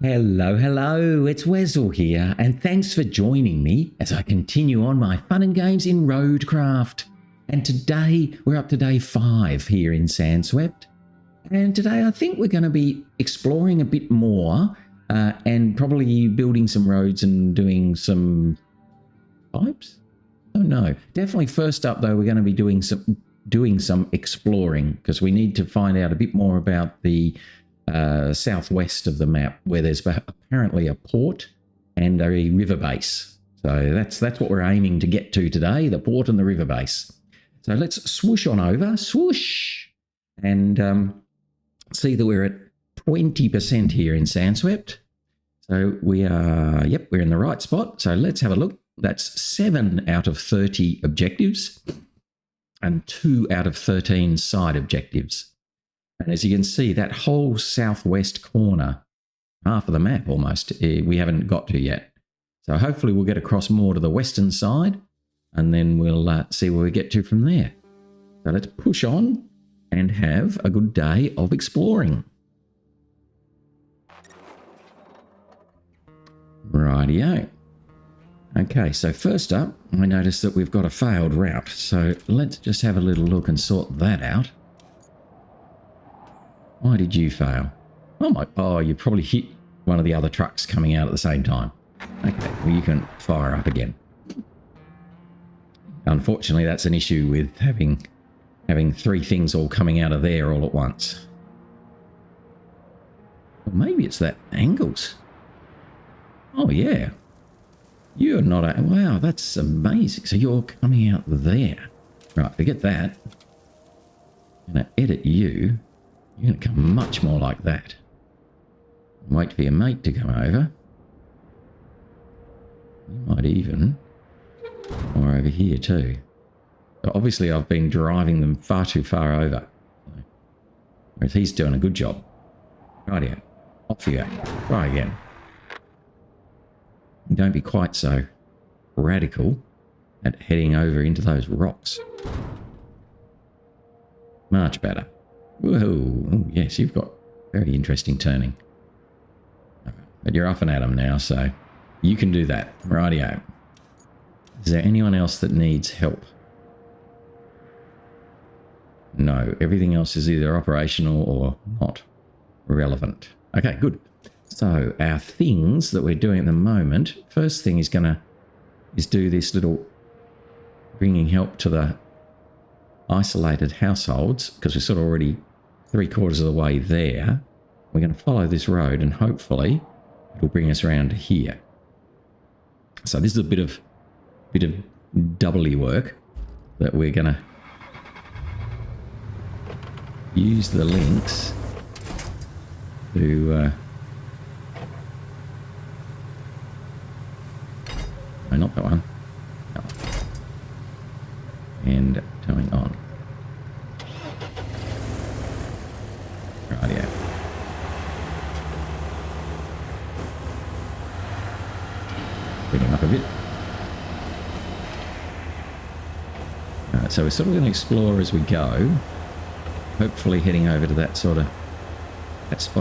Hello, hello, it's Wessel here, and thanks for joining me as I continue on my fun and games in RoadCraft. And today, we're up to day 5 here in Sandswept. And today I think we're going to be exploring a bit more and probably building some roads and doing some pipes? Oh no, definitely first up though, we're going to be doing some exploring because we need to find out a bit more about the southwest of the map where there's apparently a port and a river base. So that's what we're aiming to get to today, the port and the river base. So let's swoosh on over, swoosh, and see that we're at 20% here in Sandswept. So we are, yep, we're in the right spot. So let's have a look. That's 7 out of 30 objectives and 2 out of 13 side objectives. And as you can see, that whole southwest corner, half of the map almost, we haven't got to yet. So hopefully we'll get across more to the western side and then we'll see where we get to from there. So let's push on and have a good day of exploring. Rightio. Okay, so first up, I noticed that we've got a failed route. So let's just have a little look and sort that out. Why did you fail? Oh, you probably hit one of the other trucks coming out at the same time. Okay, well you can fire up again. Unfortunately, that's an issue with having 3 things all coming out of there all at once. Well, maybe it's that angles. Oh yeah. You're not a... Wow, that's amazing. So you're coming out there. Right, forget that. I'm going to edit you. You're going to come much more like that. Wait for your mate to come over. You might even... Or over here too. So obviously I've been driving them far too far over. Whereas he's doing a good job. Rightio. Off you go. Try again. Don't be quite so radical at heading over into those rocks. Much better. Whoa, oh, yes, you've got very interesting turning. But you're off and at them now, so you can do that. Rightio. Is there anyone else that needs help? No, everything else is either operational or not relevant. Okay, good. So our things that we're doing at the moment, first thing is do this little bringing help to the isolated households because we're sort of already 3/4 of the way there. We're going to follow this road and hopefully it'll bring us around to here. So this is a bit of doubly work that we're going to use the links to no, not that one. No. And towing on. Rightio. Bring him up a bit. Alright, so we're sort of going to explore as we go. Hopefully heading over to that spot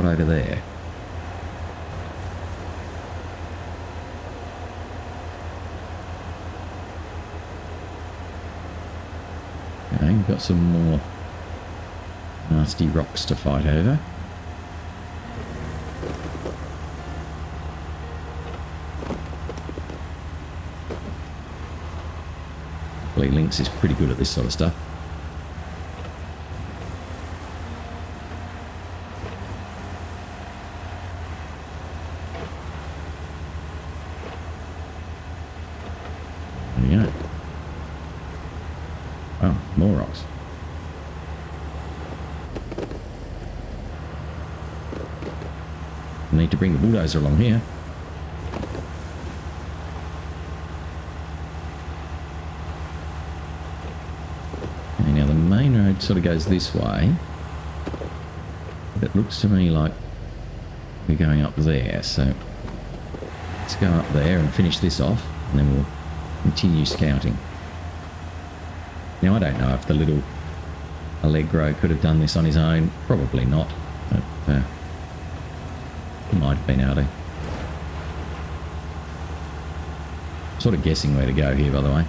over there. Okay, we've got some more nasty rocks to fight over. Hopefully Lynx is pretty good at this sort of stuff. There we go. Oh, more rocks. Need to bring the bulldozer along here. Okay, now the main road sort of goes this way. But it looks to me like we're going up there, so let's go up there and finish this off, and then we'll continue scouting. Now I don't know if the little Allegro could have done this on his own. Probably not. But Might have been able to. Sort of guessing where to go here, by the way.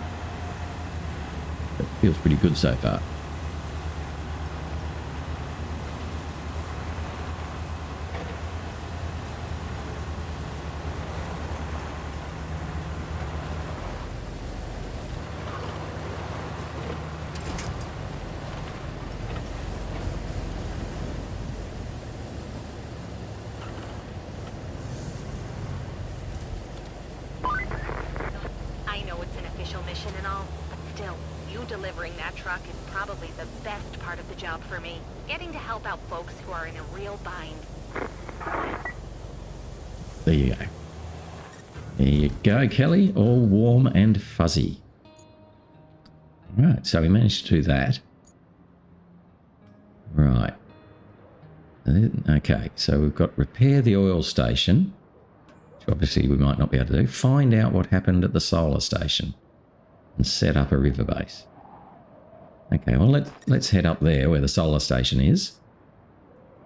It feels pretty good so far. Mission and all, but still, you delivering that truck is probably the best part of the job for me. Getting to help out folks who are in a real bind. There you go. There you go, Kelly. All warm and fuzzy. Right, so we managed to do that. Right. Okay, so we've got repair the oil station, which obviously we might not be able to do. Find out what happened at the solar station. And set up a river base. Okay, well let's head up there where the solar station is.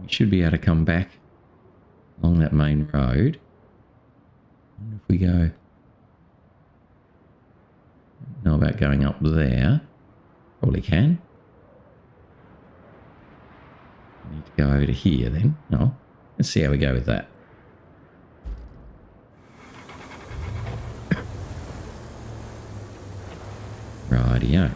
We should be able to come back along that main road. I wonder if we go. Know about going up there. Probably can. We need to go over to here then. No. Let's see how we go with that. Rightio.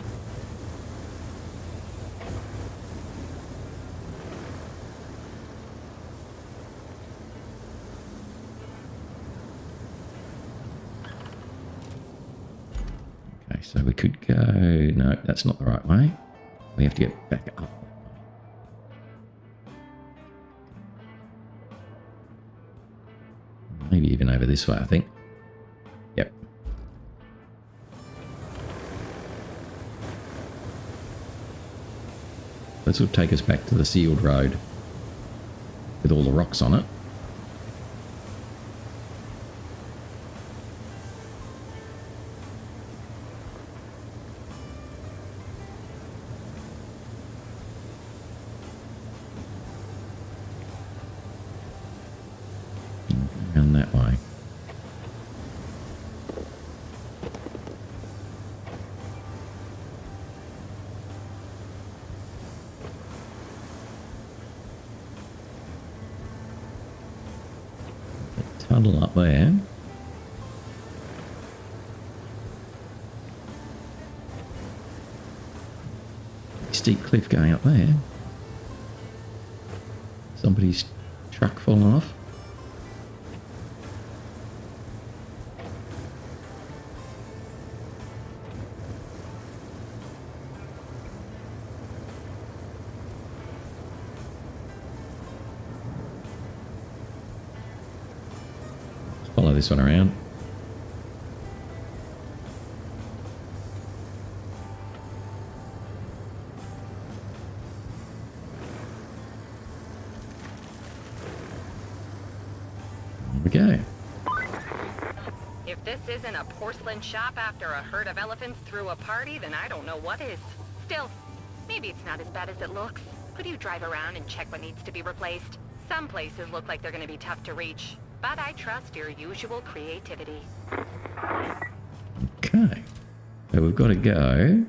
Okay, so we could go... No, that's not the right way. We have to get back up. Maybe even over this way, I think. Yep. This will take us back to the sealed road with all the rocks on it. And that way. Tunnel up there. Steep cliff going up there. Somebody's truck fallen off. Follow this one around. There we go. If this isn't a porcelain shop after a herd of elephants threw a party, then I don't know what is. Still, maybe it's not as bad as it looks. Could you drive around and check what needs to be replaced? Some places look like they're going to be tough to reach. But I trust your usual creativity. Okay. So we've got to go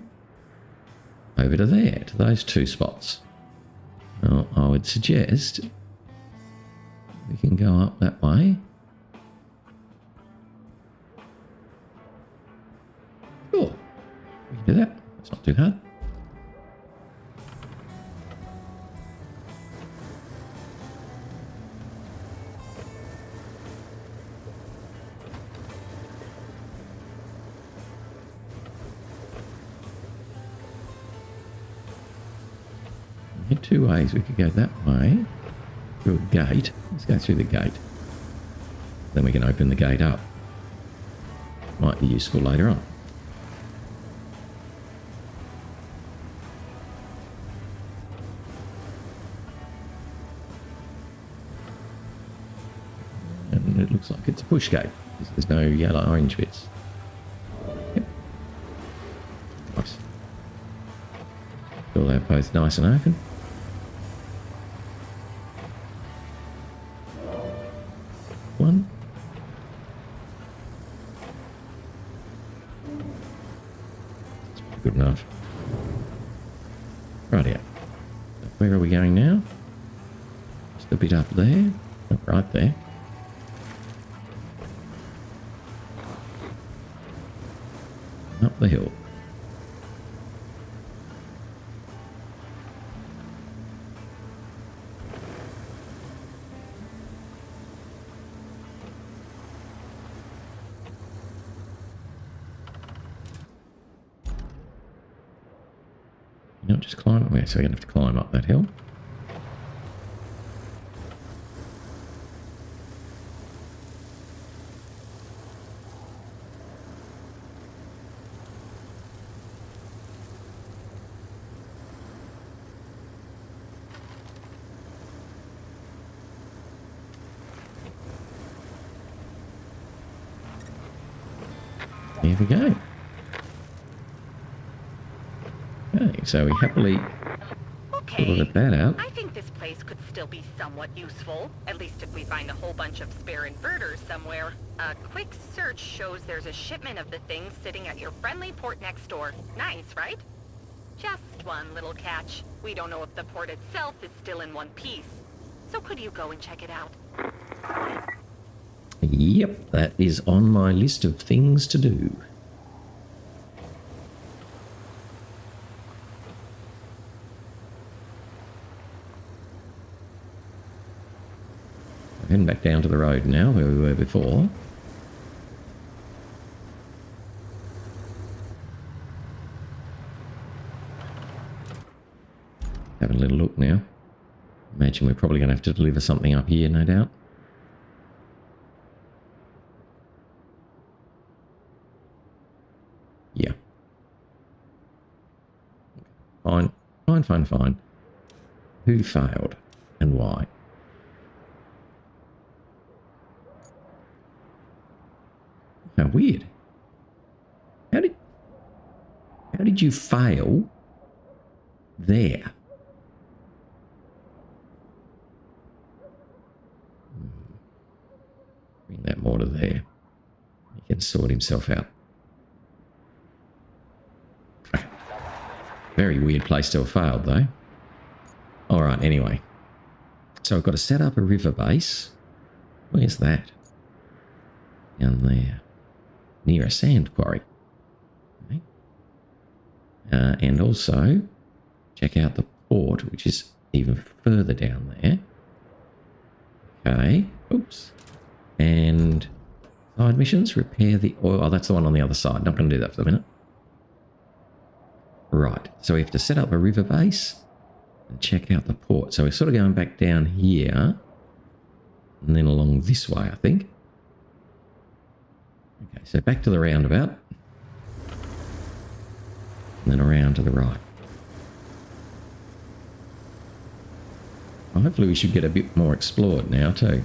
over to there, to those two spots. Well, I would suggest we can go up that way. Sure. We can do that. It's not too hard. Two ways. We could go that way through a gate. Let's go through the gate. Then we can open the gate up. Might be useful later on. And it looks like it's a push gate. There's no yellow orange bits. Yep. Nice. Feel they're both nice and open. Good enough. Right here. Where are we going now? Just a bit up there. Oh, right there. Up the hill. You know, just climb. Okay, so we're going to have to climb up that hill. Here we go. Okay, so we happily sorted that out. I think this place could still be somewhat useful, at least if we find a whole bunch of spare inverters somewhere. A quick search shows there's a shipment of the things sitting at your friendly port next door. Nice, right? Just one little catch. We don't know if the port itself is still in one piece. So could you go and check it out? Yep, that is on my list of things to do. Heading back down to the road now, where we were before. Having a little look now. Imagine we're probably going to have to deliver something up here, no doubt. Yeah. Fine. Fine, fine, fine. Who failed and why? How weird. How did you fail there? Bring that more to there. He can sort himself out. Very weird place to have failed, though. All right, anyway. So I've got to set up a river base. Where's that? Down there. Near a sand quarry. Okay. And also check out the port, which is even further down there. Okay. Oops. And side missions, repair the oil. Oh, that's the one on the other side. Not going to do that for the minute. Right. So we have to set up a river base and check out the port. So we're sort of going back down here and then along this way, I think. Okay, so back to the roundabout. And then around to the right. Well, hopefully we should get a bit more explored now too.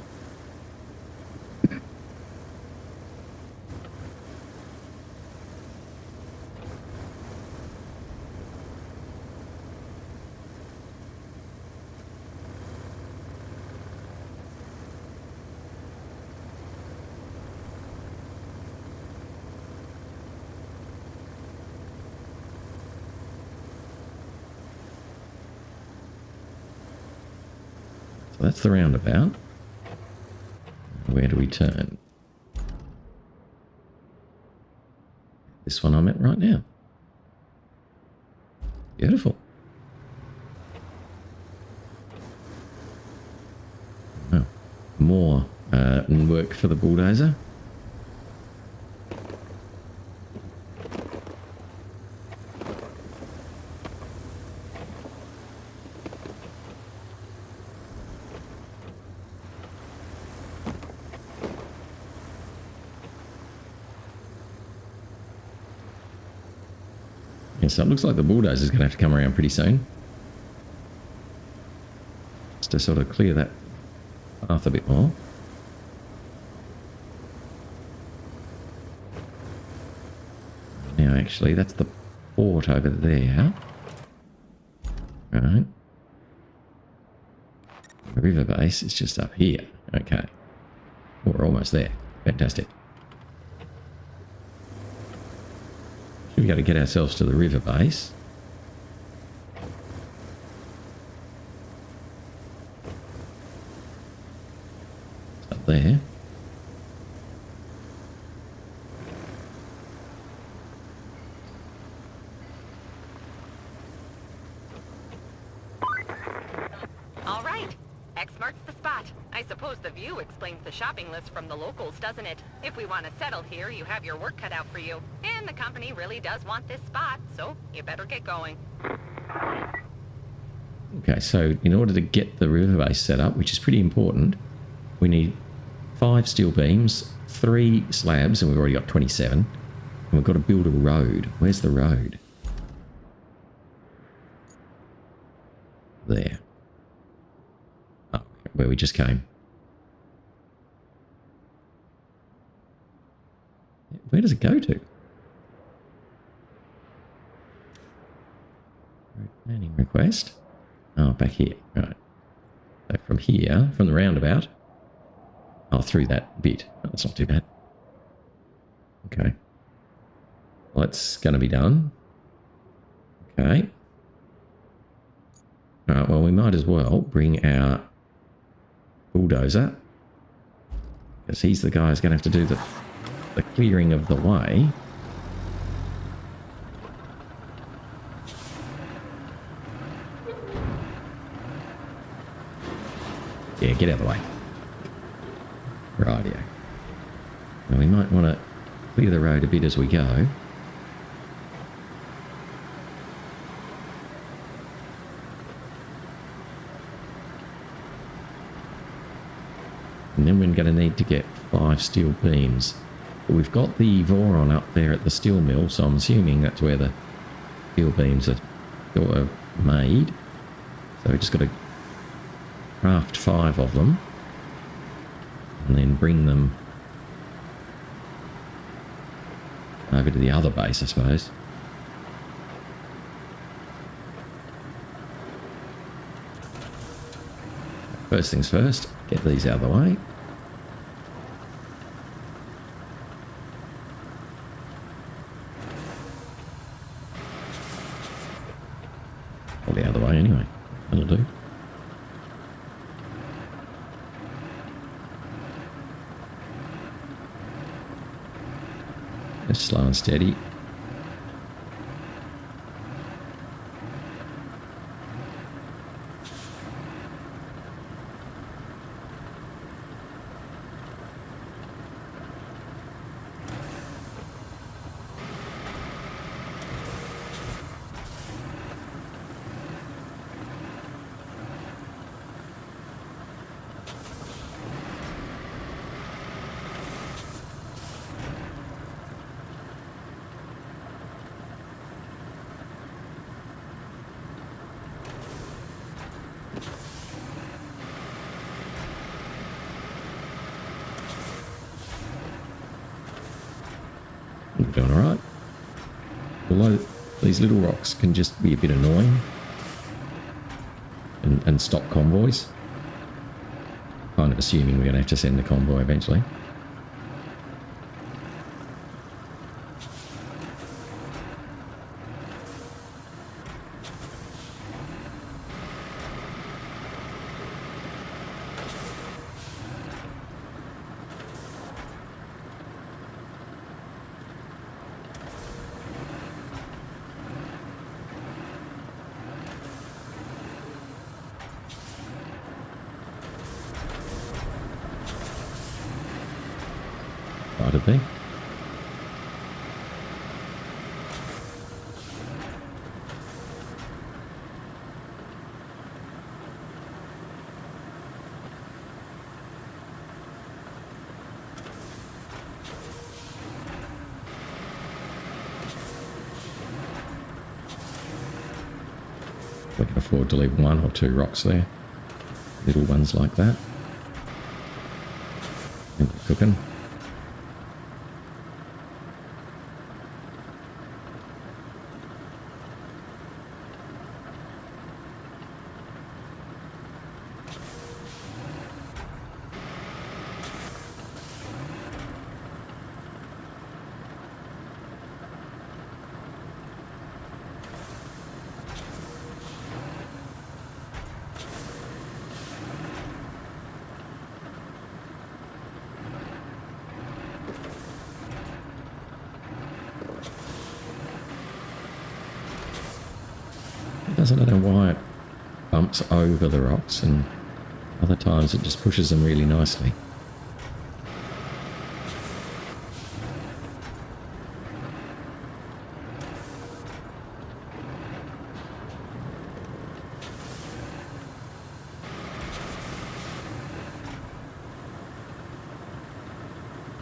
So that's the roundabout. Where do we turn? This one I'm at right now. Beautiful. Oh, more work for the bulldozer. So it looks like the bulldozer is going to have to come around pretty soon. Just to sort of clear that path a bit more. Now actually that's the port over there. Right. The river base is just up here. Okay. We're almost there. Fantastic. Should we got to get ourselves to the river base. It's up there. All right. X marks the spot. I suppose the view explains the shopping list from the locals, doesn't it? If we want to settle here, you have your work cut out for you. And the company really does want this spot, so you better get going. Okay, so in order to get the river base set up, which is pretty important, we need 5 steel beams, 3 slabs, and we've already got 27. And we've got to build a road. Where's the road? There. Oh, where we just came. Where does it go to? Planning request. Oh, back here. Right. So from here, from the roundabout. Oh, through that bit. Oh, that's not too bad. Okay. Well, that's going to be done. Okay. Alright, well, we might as well bring our bulldozer, because he's the guy who's going to have to do the clearing of the way. Yeah, get out of the way. Rightio. Now we might want to clear the road a bit as we go. And then we're going to need to get 5 steel beams. But we've got the Voron up there at the steel mill, so I'm assuming that's where the steel beams are sort of made. So we've just got to craft 5 of them and then bring them over to the other base, I suppose. First things first, get these out of the way. Probably out of the way anyway. That'll do. Just slow and steady. Doing alright. Although these little rocks can just be a bit annoying and stop convoys. Kind of assuming we're going to have to send the convoy eventually. Might be. We can afford to leave 1 or 2 rocks there. Little ones like that. And we're cooking. doesn't. I don't know why it bumps over the rocks, and other times it just pushes them really nicely.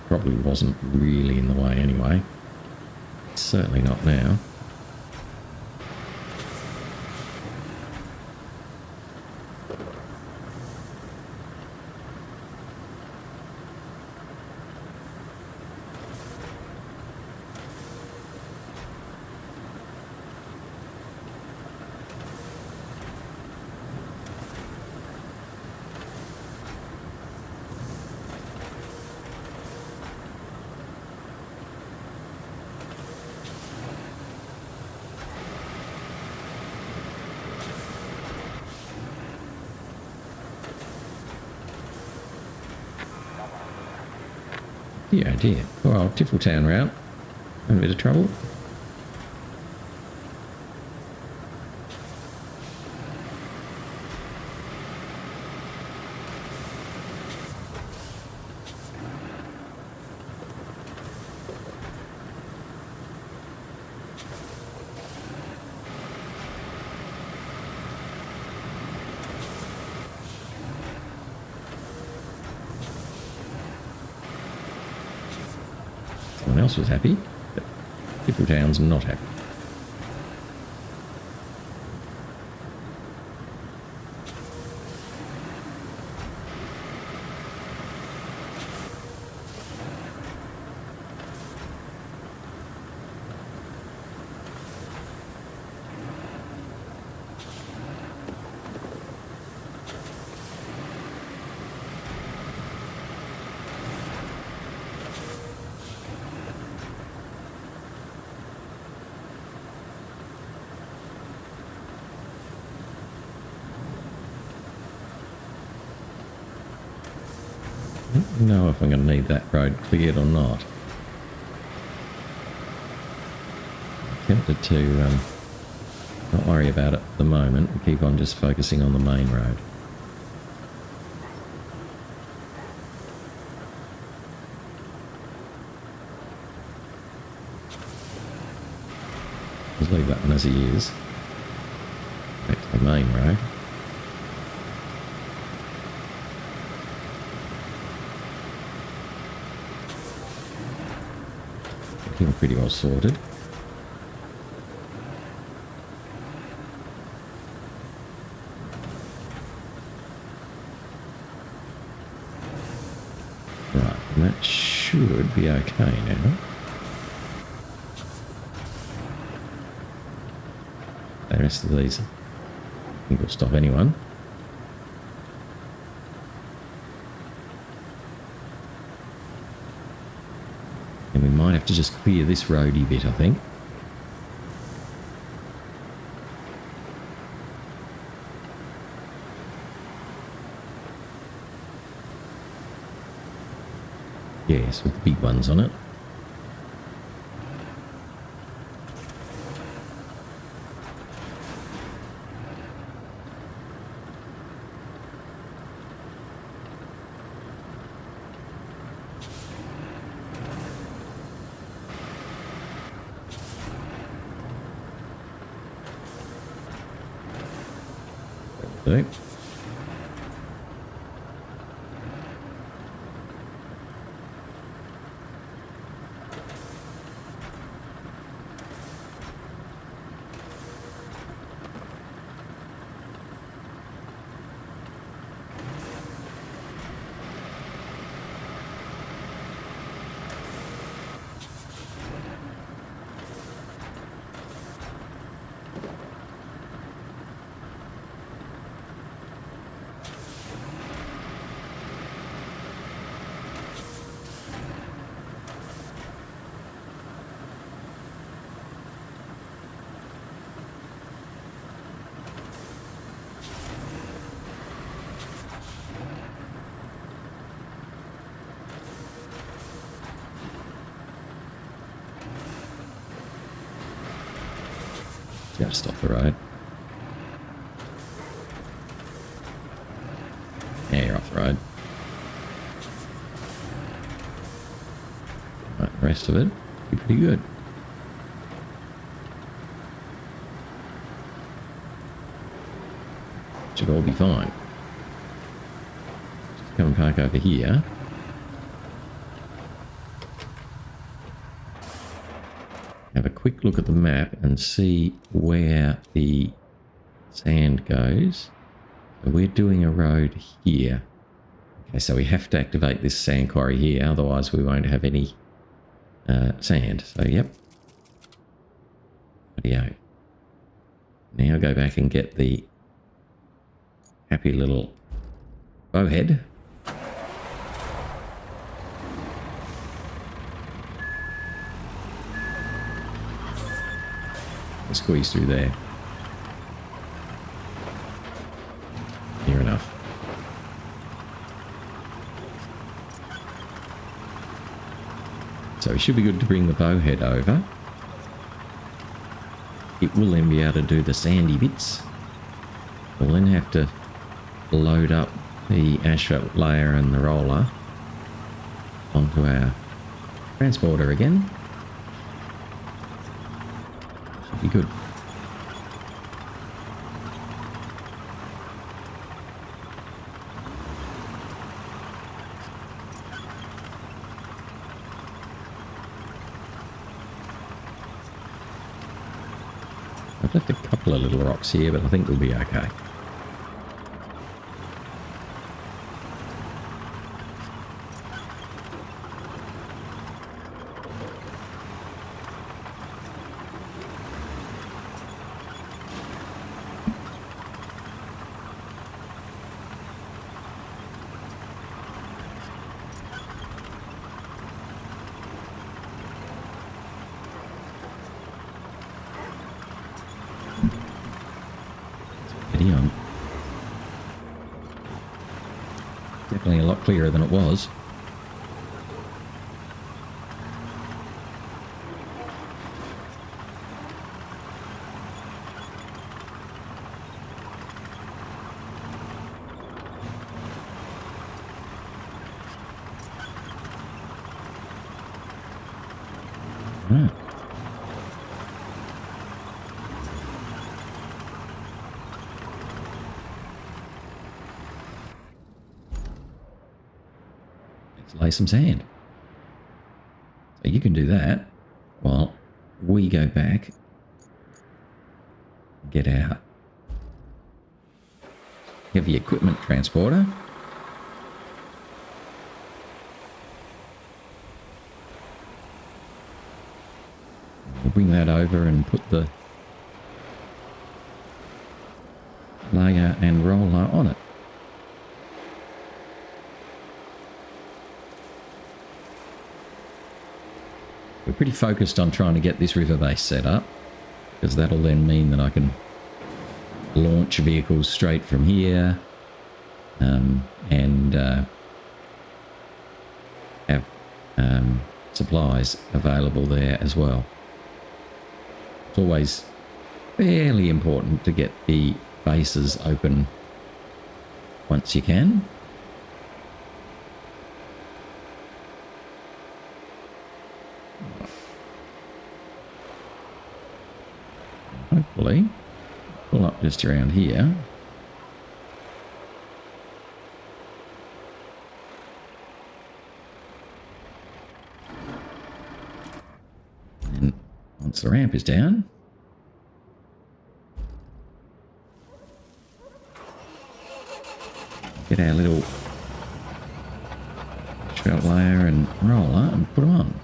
Probably wasn't really in the way anyway. Certainly not now. Yeah, dear. Well, Tiffletown route. In a bit of trouble. Someone else was happy, but Tiffletown's not happy. I don't know if I'm going to need that road cleared or not. I'm tempted to not worry about it at the moment and keep on just focusing on the main road. Just leave that one as he is. Back to the main road. Looking pretty well sorted. Right, and that should be okay now. The rest of these, I think will stop anyone. And we might have to just clear this roady bit, I think. Yes, with the big ones on it. Do. Just off the road. rest of it. Be pretty good. Should all be fine. Just come and park over here. Have a quick look at the map and see where the sand goes. So we're doing a road here. Okay, so we have to activate this sand quarry here, otherwise we won't have any sand. So, yep. Rightio. Now go back and get the happy little bowhead. Squeeze through there. Near enough. So we should be good to bring the bowhead over. It will then be able to do the sandy bits. We'll then have to load up the asphalt layer and the roller onto our transporter again. Should be good. I've left a couple of little rocks here, but I think we'll be okay. On. Definitely a lot clearer than it was. Right. Lay some sand. So you can do that while we go back and get our heavy equipment transporter. We'll bring that over and put the layer and roller on it. We're pretty focused on trying to get this river base set up, because that'll then mean that I can launch vehicles straight from here and have supplies available there as well. It's always fairly important to get the bases open once you can. Hopefully, pull up just around here. And once the ramp is down, get our little asphalt layer and roller and put them on.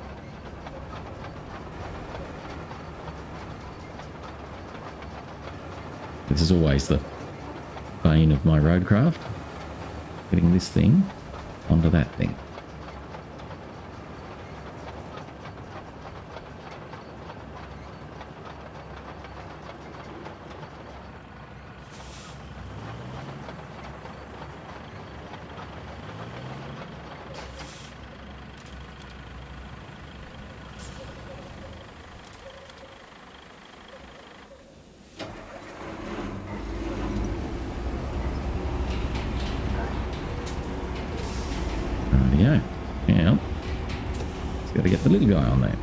This is always the bane of my RoadCraft, getting this thing onto that thing. to get the little guy on there.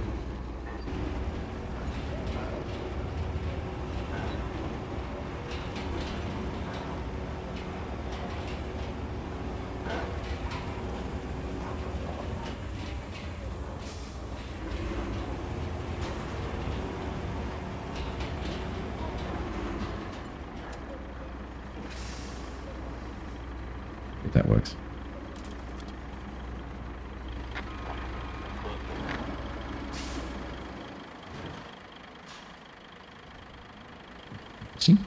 If that works. See?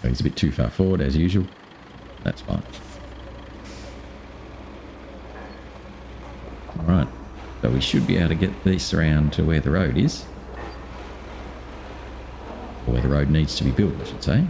So he's a bit too far forward as usual. That's fine. Alright. So we should be able to get this around to where the road is. Or where the road needs to be built, I should say.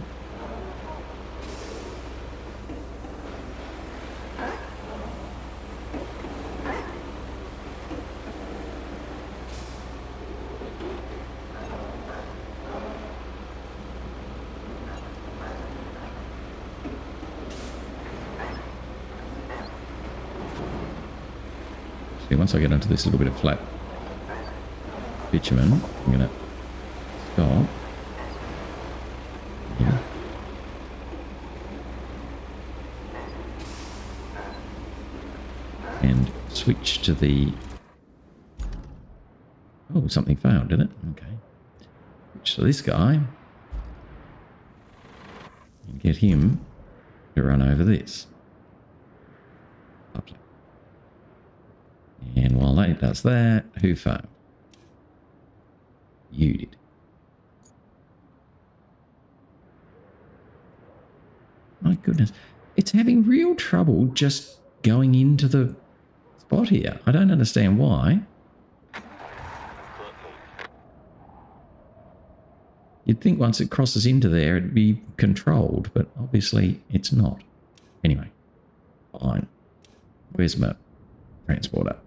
Once I get onto this little bit of flat bitumen, I'm going to stop here. And switch to the... Oh, something failed, did it? Okay. Switch to this guy and get him to run over this. Lovely. And while that does that, who failed? You did. My goodness. It's having real trouble just going into the spot here. I don't understand why. You'd think once it crosses into there, it'd be controlled, but obviously it's not. Anyway, fine. Where's my transporter?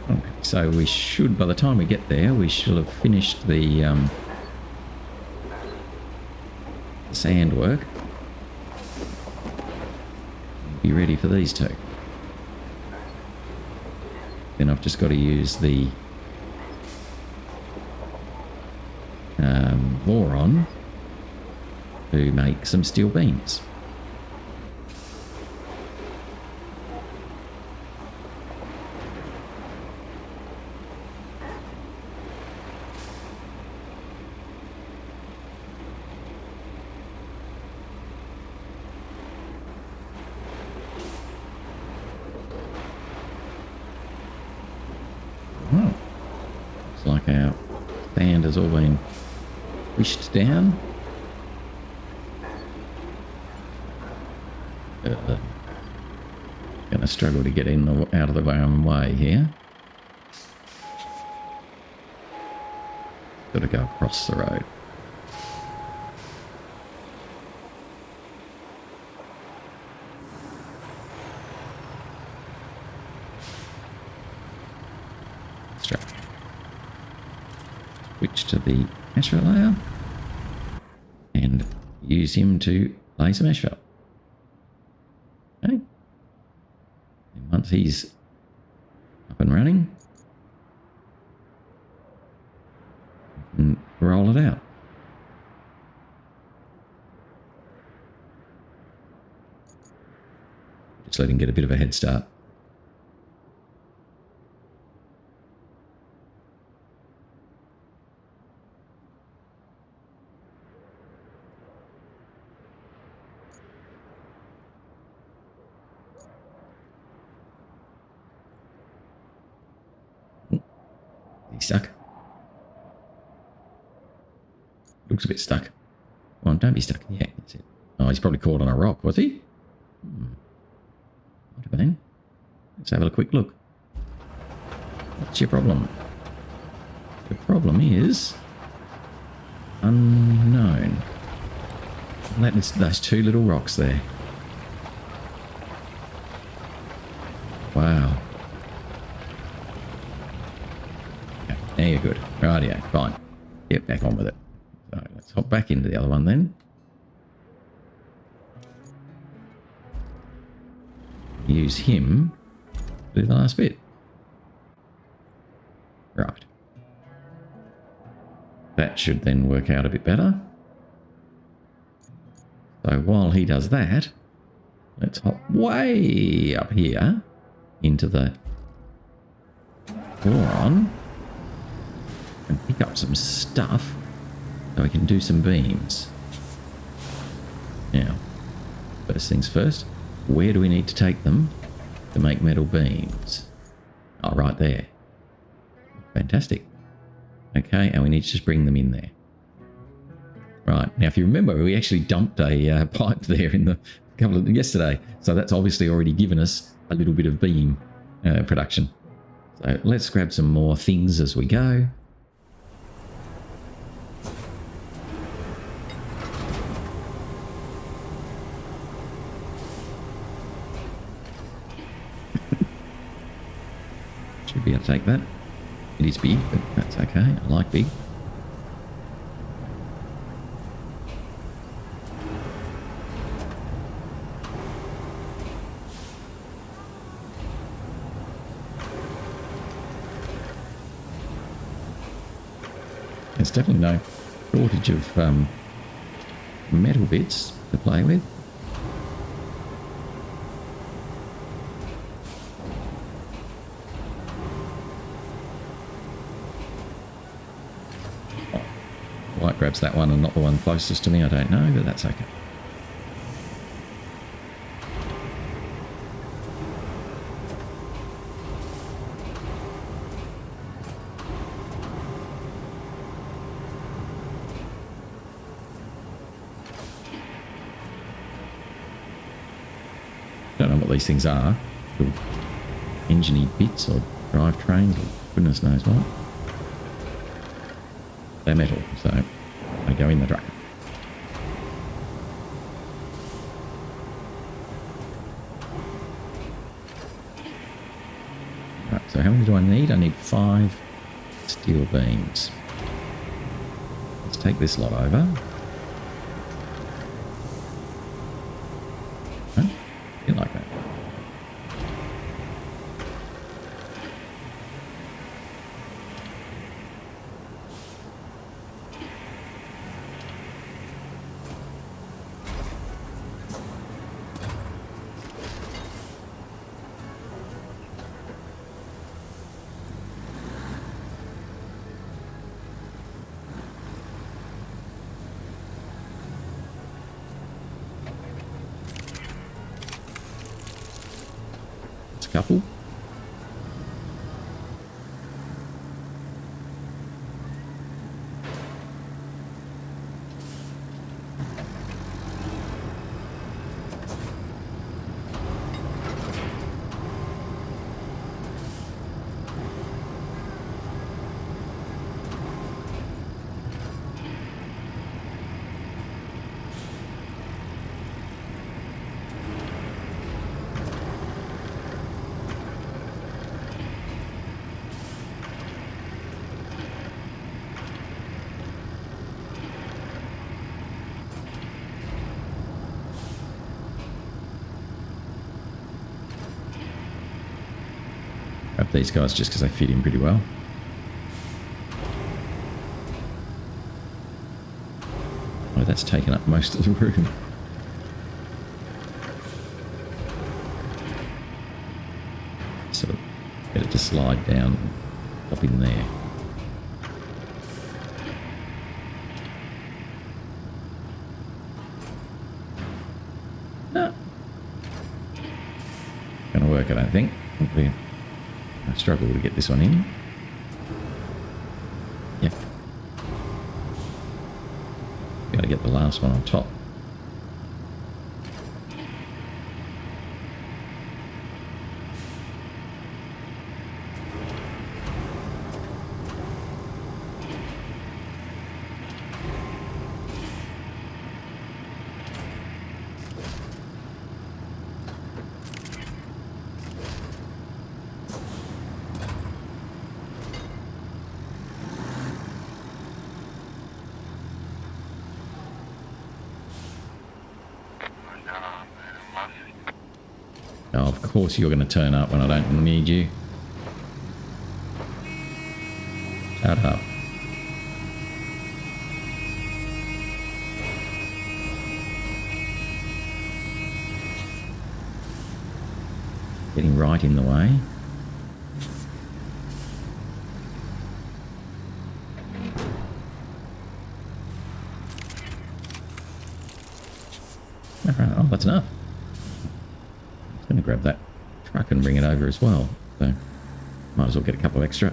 Okay, so we should, by the time we get there, we should have finished the sand work. Be ready for these two. Then I've just got to use the boron to make some steel beams. Oh, looks like our sand has all been pushed down. Gonna struggle to get in out of the own way here. Got to go across the road. Switch to the asphalt layer and use him to lay some asphalt. Okay. And once he's up and running, we can roll it out. Just let him get a bit of a head start. Stuck. Looks a bit stuck. Come on, don't be stuck. Yeah, that's it. Oh, he's probably caught on a rock, was he? Might have been. Let's have a quick look. What's your problem? The problem is unknown. That is those two little rocks there. Wow. Now you're good. Rightio, fine. Get back on with it. So let's hop back into the other one then. use him to do the last bit. Right. That should then work out a bit better. So while he does that, let's hop way up here into the boron and pick up some stuff so we can do some beams. Now, first things first, where do we need to take them to make metal beams? Oh, right there. Fantastic. Okay, and we need to just bring them in there. Right, now if you remember, we actually dumped a pipe there in the yesterday, so that's obviously already given us a little bit of beam production. So let's grab some more things as we go. Should be able to take that. It is big, but that's okay. I like big. There's definitely no shortage of metal bits to play with. White grabs that one and not the one closest to me, I don't know, but that's okay. Don't know what these things are. Little engine-y bits or drive trains or goodness knows what. They're metal, so they go in the truck. Right, so how many do I need? I need 5 steel beams. Let's take this lot over. Huh? You like that? Couple. Grab these guys just because they fit in pretty well. Oh, that's taken up most of the room. Sort of get it to slide down up in there. No. Gonna work, I don't think. I struggle to get this one in. Yep. Gotta get the last one on top. Oh, of course you're going to turn up when I don't need you. Shut up. Getting right in the way. Alright, oh, that's enough. I'm going to grab that truck and bring it over as well. So, might as well get a couple extra.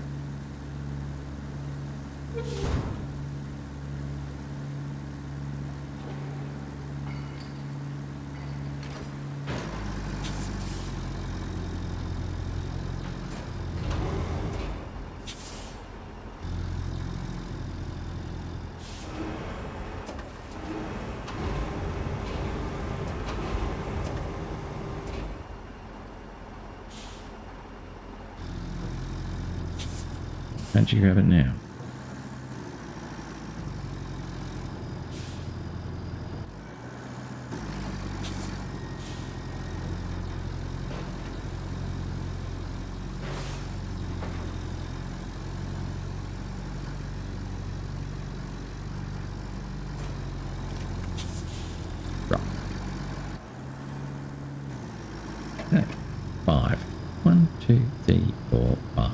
Can't you grab it now? Right. Okay. 5. 1, 2, 3, 4, 5.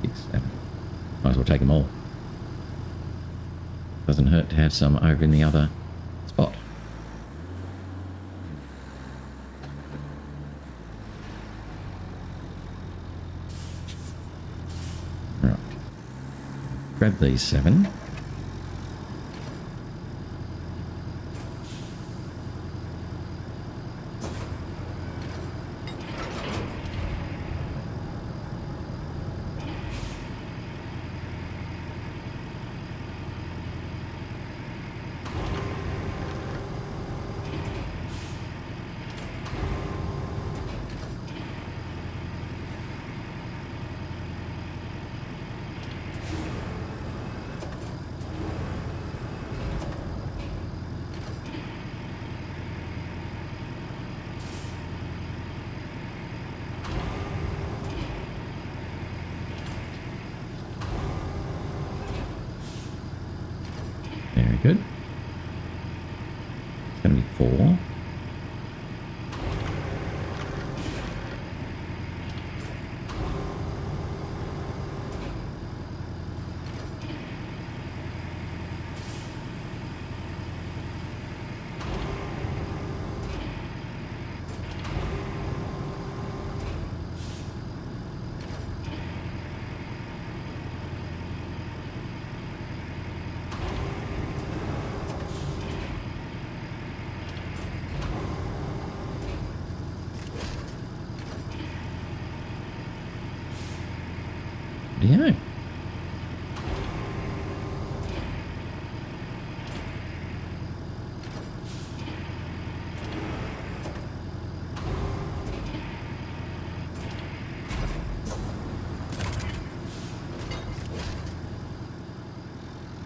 6, 7. Might as well take them all. Doesn't hurt to have some over in the other spot. Right. Grab these 7. Very good. It's going to be 4. Yeah.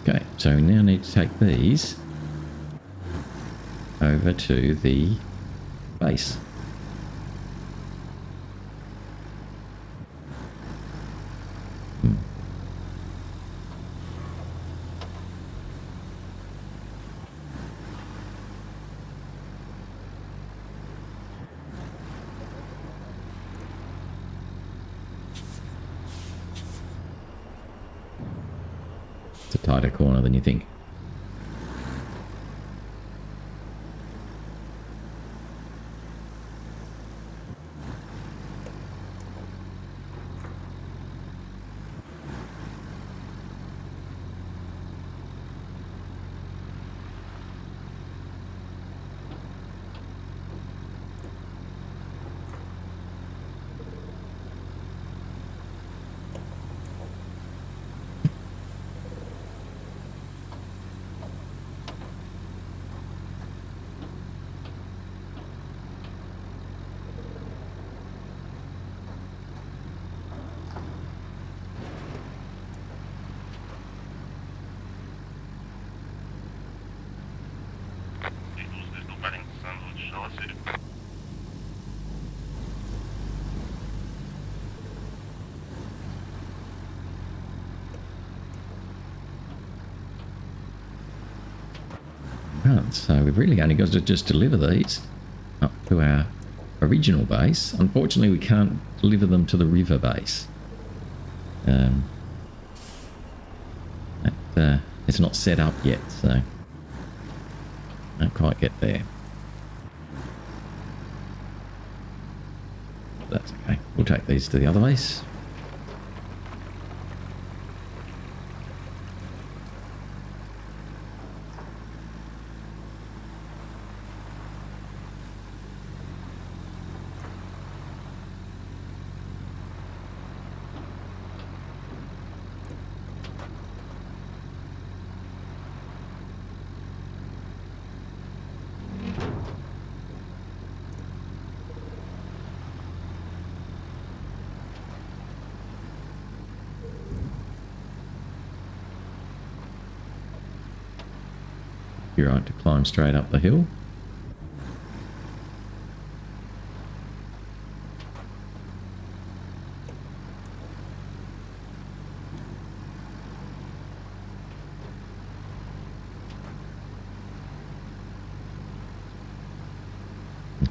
Okay, so we now need to take these over to the base. It's a tighter corner than you think. solicited. Right, so we've really only got to just deliver these up to our original base. Unfortunately, we can't deliver them to the river base. It's not set up yet, so don't quite get there. That's okay. We'll take these to the other base. You're right to climb straight up the hill.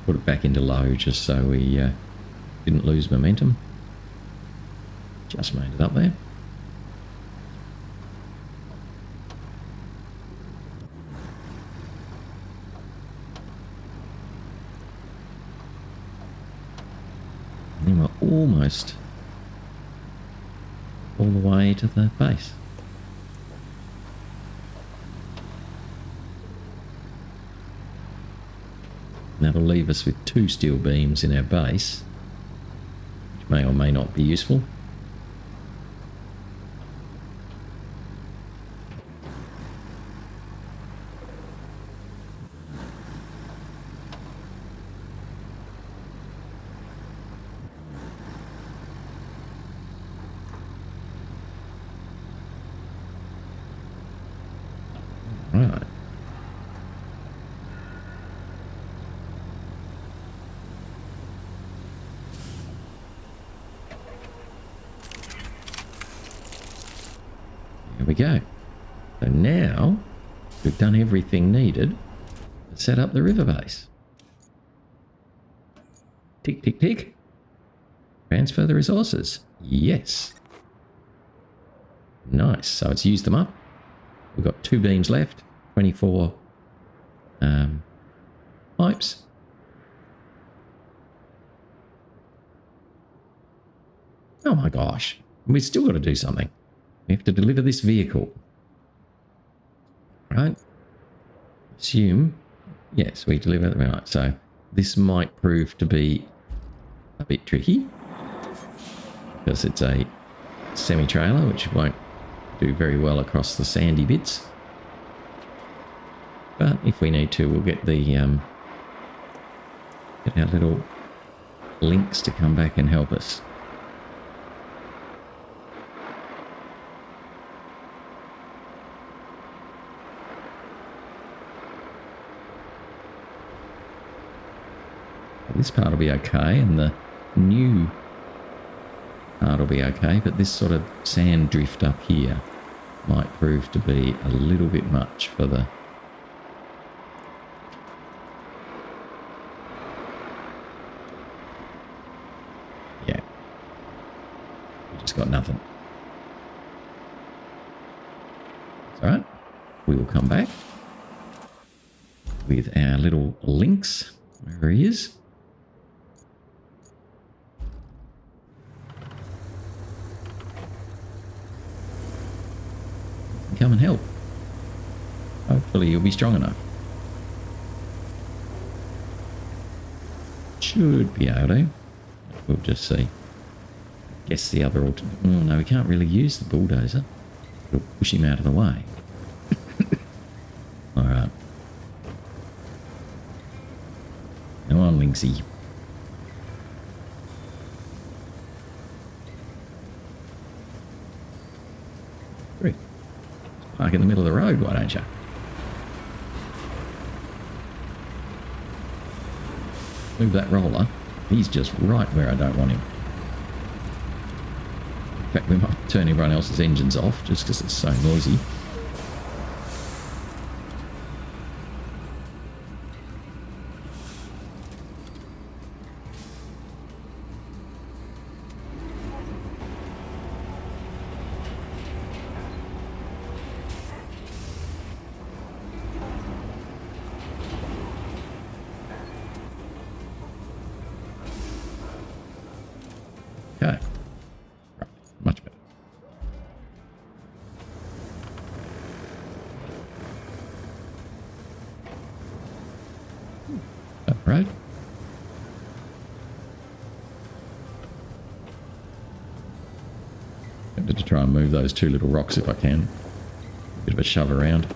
Put it back into low just so we didn't lose momentum. Just made it up there. And we're almost all the way to the base. That'll leave us with 2 steel beams in our base, which may or may not be useful. Right. There we go. So now we've done everything needed to set up the river base. Tick, tick, tick. Transfer the resources. Yes. Nice. So it's used them up. We've got 2 beams left, 24 pipes. Oh my gosh. We've still got to do something. We have to deliver this vehicle. Right? Assume. Yes, we deliver it. Right. So this might prove to be a bit tricky because it's a semi-trailer, which won't do very well across the sandy bits. But if we need to, we'll get the get our little links to come back and help us. This part will be okay, and the new part will be okay, but this sort of sand drift up here might prove to be a little bit much for the... Yeah. We just got nothing. It's alright. We will come back with our little links, wherever he is. Come and help. Hopefully you'll be strong enough. Should be able to. We'll just see. Guess the other... Oh no, we can't really use the bulldozer. We'll push him out of the way. Alright. Come on, Linksy. Great. Park in the middle of the road, why don't you? Move that roller. He's just right where I don't want him. In fact, we might turn everyone else's engines off just because it's so noisy. Okay. Right. Much better. All right. Tempted to try and move those two little rocks if I can. Bit of a shove around.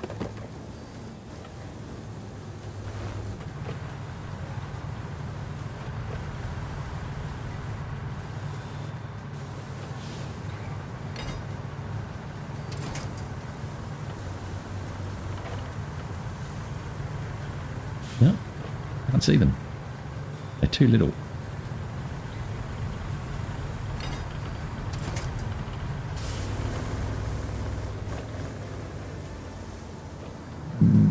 No, can't see them. They're too little.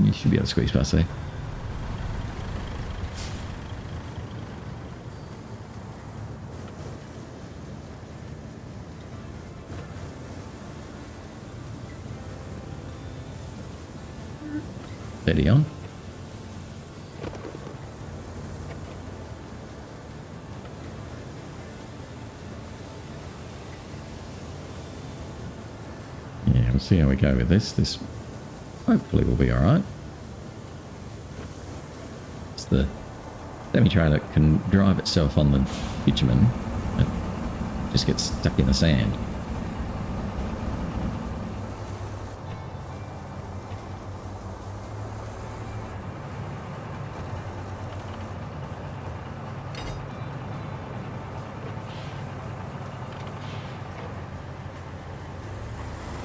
You should be able to squeeze past there. Steady on. Yeah, we'll see how we go with this. This hopefully will be alright. It's the semi-trailer can drive itself on the bitumen. It just gets stuck in the sand.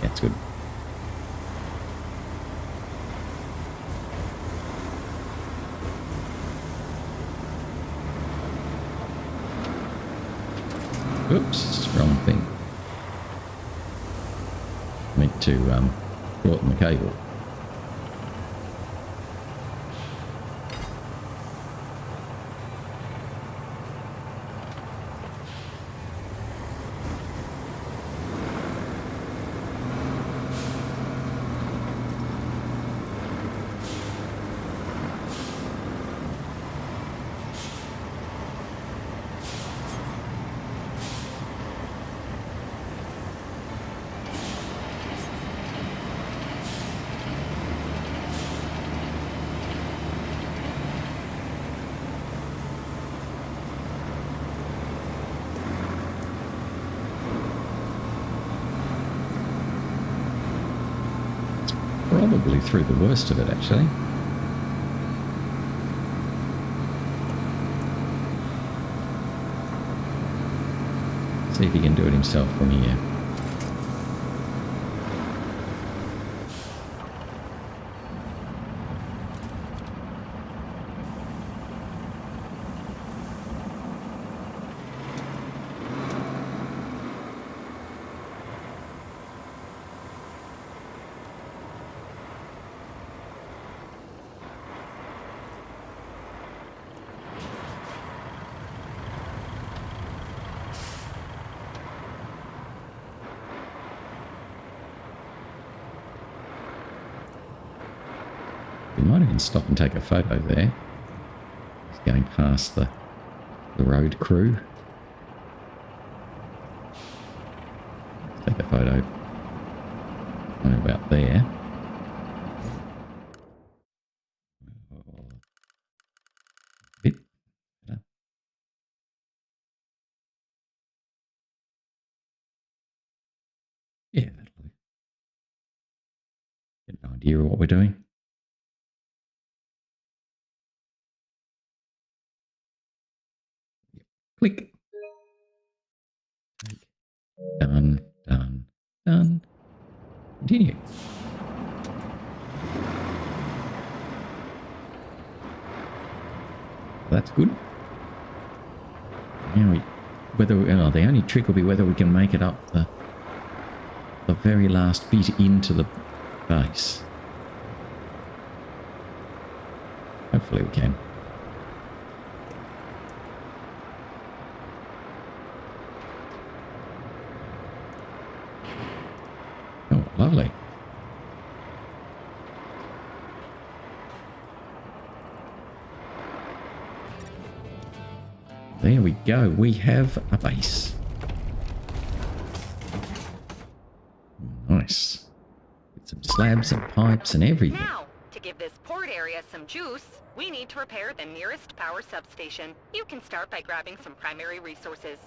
That's good. Oops, wrong thing. Meant to shorten the cable. Probably through the worst of it, actually. See if he can do it himself from here. We might even stop and take a photo there. Just going past the road crew. Let's take a photo. Right about there. Bit better. Yeah, that'll do. Get an idea of what we're doing. Click. Take. Done, done, done. Continue. That's good. Now the only trick will be whether we can make it up the very last bit into the base. Hopefully we can. Oh, lovely. There we go. We have a base. Nice. With some slabs and pipes and everything. Now, to give this port area some juice, we need to repair the nearest power substation. You can start by grabbing some primary resources.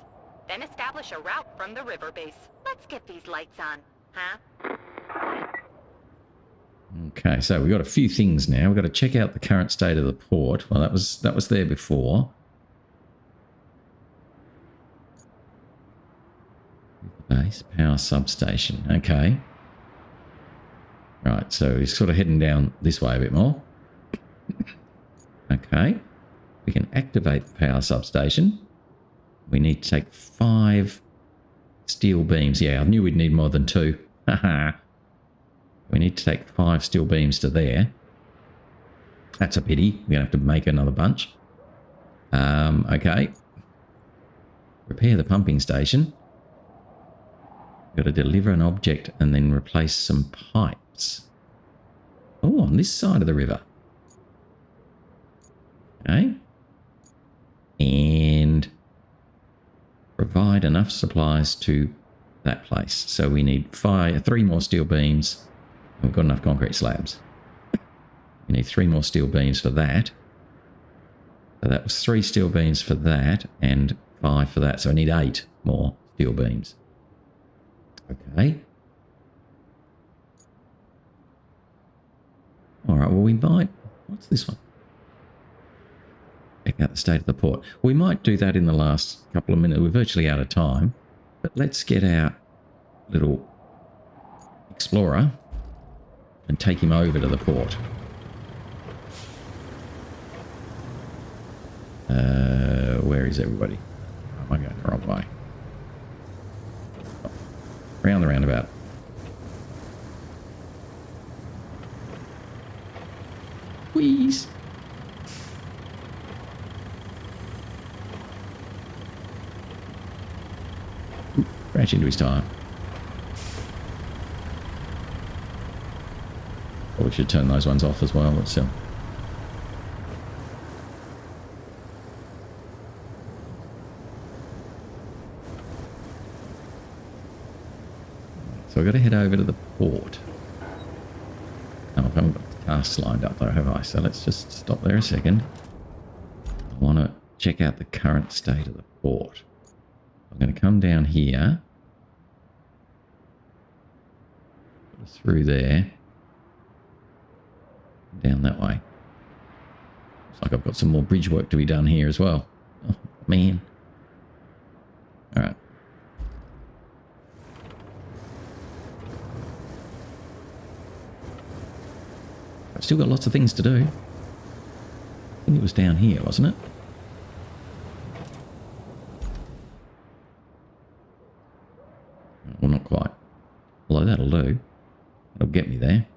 Then establish a route from the river base. Let's get these lights on, huh? Okay, so we've got a few things now. We've got to check out the current state of the port. Well, that was there before. Base power substation. Okay. Right, so he's sort of heading down this way a bit more. Okay. We can activate the power substation. We need to take 5 steel beams. Yeah, I knew we'd need more than 2. Haha. We need to take 5 steel beams to there. That's a pity. We're going to have to make another bunch. Okay. Repair the pumping station. Got to deliver an object and then replace some pipes. Oh, on this side of the river. Okay. And provide enough supplies to that place. So we need 3 more steel beams. We've got enough concrete slabs. We need 3 more steel beams for that. So that was 3 steel beams for that and 5 for that. So I need 8 more steel beams. Okay. All right, well, we might... What's this one? Check out the state of the port. We might do that in the last couple of minutes. We're virtually out of time. But let's get our little explorer and take him over to the port. Where is everybody? Oh, am I going the wrong way? Round the roundabout. Please. Crash into his tire. Probably should turn those ones off as well, but still. So I've got to head over to the port. Oh, I haven't got the tasks lined up though, have I? So let's just stop there a second. I want to check out the current state of the port. I'm going to come down here. Through there. Down that way. Looks like I've got some more bridge work to be done here as well. Oh, man. Alright. I've still got lots of things to do. I think it was down here, wasn't it? Well, not quite. Although that'll do. It'll get me there.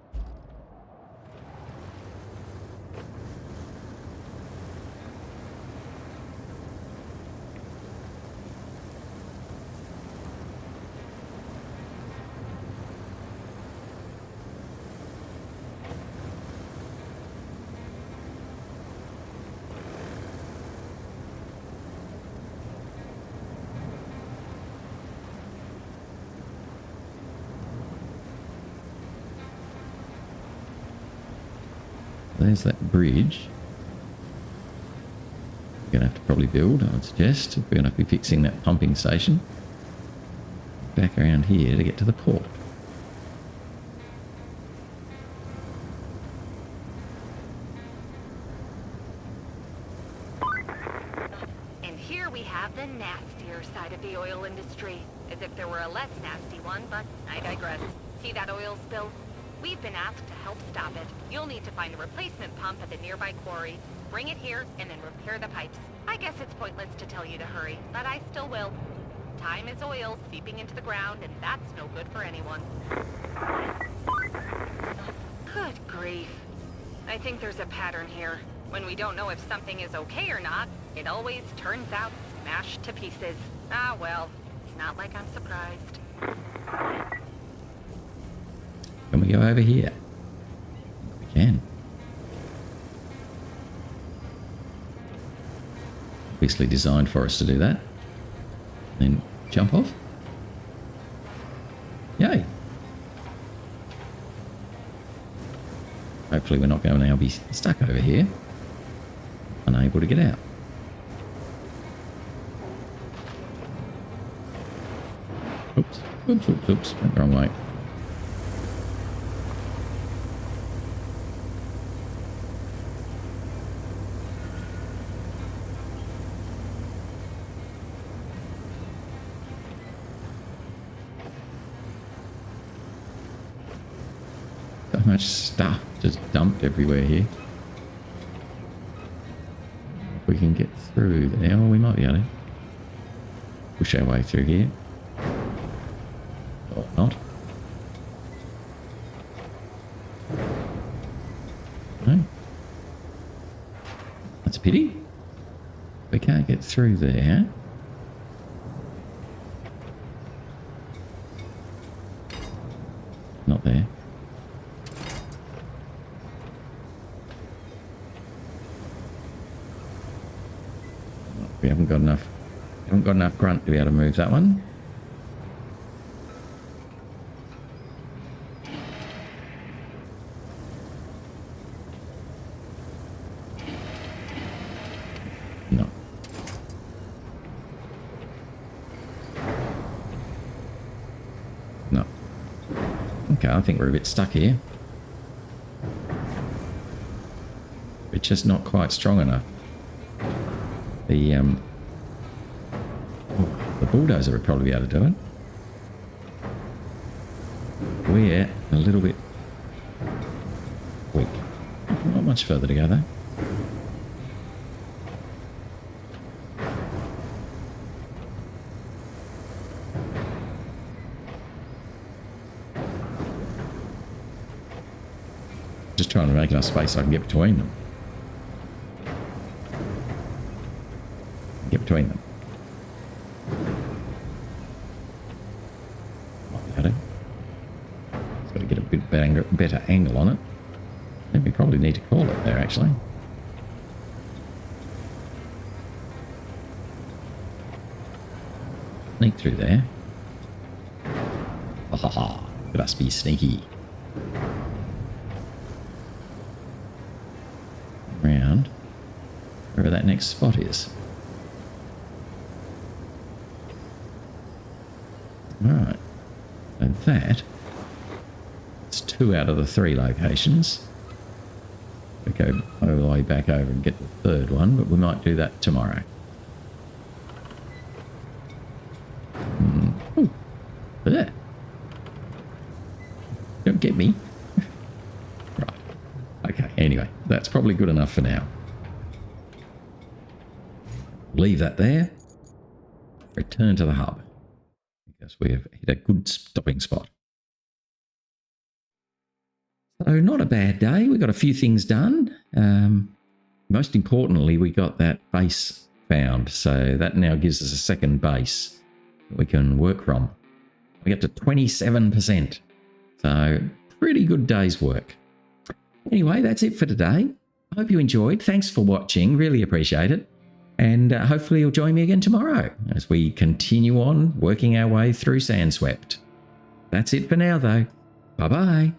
There's that bridge. We're going to have to probably build, I would suggest. We're going to have to be fixing that pumping station. Back around here to get to the port. And here we have the nastier side of the oil industry. As if there were a less nasty one, but I digress. See that oil spill? We've been asked to help stop it. You'll need to find a replacement pump at the nearby quarry, bring it here, and then repair the pipes. I guess it's pointless to tell you to hurry, but I still will. Time is oil seeping into the ground, and that's no good for anyone. Good grief. I think there's a pattern here. When we don't know if something is okay or not, it always turns out smashed to pieces. Ah, well, it's not like I'm surprised. Can we go over here? We can. Obviously designed for us to do that. Then jump off. Yay. Hopefully we're not going to now be stuck over here. Unable to get out. Oops, oops, oops, oops. Went the wrong way. So much stuff just dumped everywhere here. If we can get through there, well, we might be able to push our way through here. Or not. No. That's a pity. We can't get through there. Not there. We haven't got enough grunt to be able to move that one. No. No. Okay, I think we're a bit stuck here. We're just not quite strong enough. The bulldozer would probably be able to do it. We're a little bit weak. Not much further to go though. Just trying to make enough space so I can get between them. Get between them. Got to get a bit better angle on it. I think we probably need to call it there, actually. Sneak through there. Ha ha ha. Let us be sneaky. Around wherever that next spot is. Alright. And that's 2 out of the 3 locations. We go all the way back over and get the 3rd one, but we might do that tomorrow. Oh, there. Don't get me. Right. Okay, anyway, that's probably good enough for now. Leave that there. Return to the hub. Because we have hit a good stopping spot. So not a bad day. We got a few things done. Most importantly, we got that base found. So that now gives us a 2nd base that we can work from. We get to 27%. So pretty good day's work. Anyway, that's it for today. I hope you enjoyed. Thanks for watching. Really appreciate it. And hopefully you'll join me again tomorrow as we continue on working our way through Sandswept. That's it for now, though. Bye-bye.